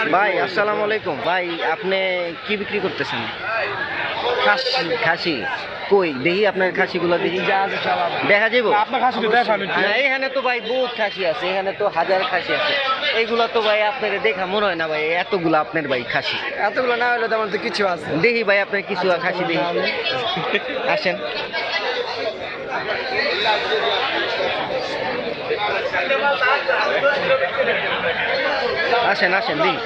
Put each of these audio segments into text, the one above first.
ভাই আসসালামু আলাইকুম। ভাই আপনি কি বিক্রি করতেছেন? খাসি খাসি কই দেখি আপনার খাসিগুলো দেখি। যা আছে সব দেখা যাবো? আপনার খাসি দেখান একটু। না, এখানে তো ভাই বহুত খাসি আছে, এখানে তো হাজার খাসি আছে। এইগুলা তো ভাই আপনার দেখা মনে হয় না ভাই এতগুলো আপনার ভাই খাসি। এতগুলো না হলে তেমন তো কিছু আছে। দেখি ভাই আপনার কিছু খাসি দেখি। আসেন। আসেন আসেন দেখি।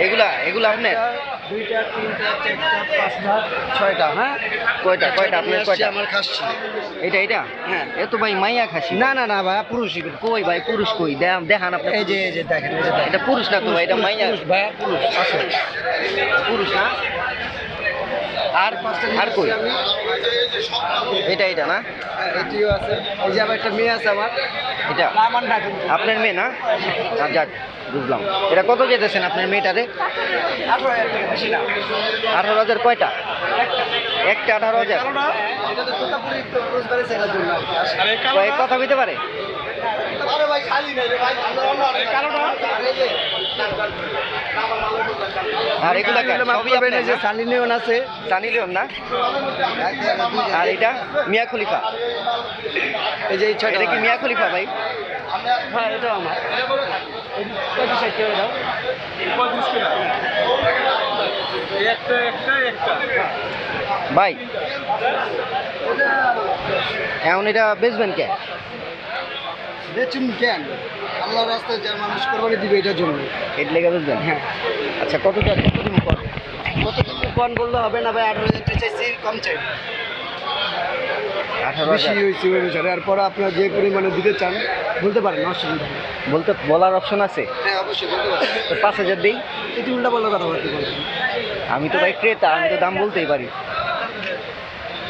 এগুলা এগুলা আপনার দুইটা তিনটা চারটা পাঁচটা ছয়টা। হ্যাঁ কয়টা কয়টা আপনার কয়টা? আমার খাসি। এটা হ্যাঁ। এ তো ভাই মাইয়া খাসি। না না না ভাই পুরুষই। কই ভাই পুরুষ কই দেখান আপনি। এই যে দেখেন, এই যে দেখেন। এটা পুরুষ না তো ভাই, এটা মাইয়া। পুরুষ ভাই, পুরুষ আসলে পুরুষ না? আর আর কই? এটা না? এটিও আছে। এই যে আবার একটা মেয়ে আছে আমার। এটা আমার না কিন্তু। আপনার মেয়ে না? যাক বুঝলাম। এটা কত যেতেছেন আপনার মেয়েটারে? 18,000 টাকা, বেশি না। 18,000 কয়টা? একটা 18,000। এটা তো তোতাপুরি তো পুরুষ বাড়ি ছেলের জন্য। কয় কথা কইতে পারে? আরে ভাই খালি নাই রে ভাই, কালোটা। আর এগুলা কার? সবই আপনার যে না? সানি লিওন আছে। সানি লিওন না? আর এটা মিয়া খলিফা। এই যে এই ছয়টা। এটা কি মিয়া খলিফা ভাই? হ্যাঁ, এটাও আমার। 65 টাকা দাও। ভাই এখন এটা বেচবেন কে? বেচুন কেন? আল্লাহর রাস্তায় যার মানুষ কোরবানি দিবে এটার জন্য। এটা লেগে বেচবেন? হ্যাঁ। আচ্ছা কতদিন পর? কতটুকু কম বললে হবে না ভাই, 18,000 টাকা চাইছি, কম চাই। বেশি 18,000 হয়েছে ওই অনুসারে। আর পরে আপনারা যে পরিমাণে দিতে চান বলতে পারেন, অসুবিধা নেই। বলার অপশন আছে? হ্যাঁ অবশ্যই বলতে পারেন। তো 5,000 দিই। এটি উল্টা পাল্টা কথা বলতে পারবেন। আমি তো ভাই ক্রেতা, আমি তো দাম বলতেই পারি।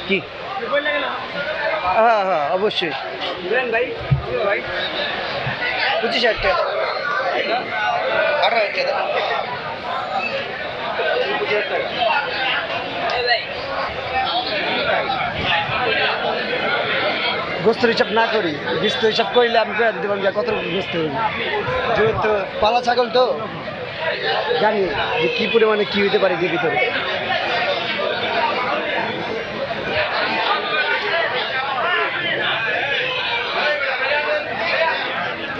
কি হ্যাঁ হ্যাঁ অবশ্যই ভাই। 25,000 টাকা, 18,000 টাকা। গোস্ত হিসাব না করি, গোস্ত হিসাব করলে আমি করে দিতে পারবো কত গোস্ত হইবে। যেহেতু পালা ছাগল তো জানি যে কী পরিমাণে কী হইতে পারে যে ভিতরে।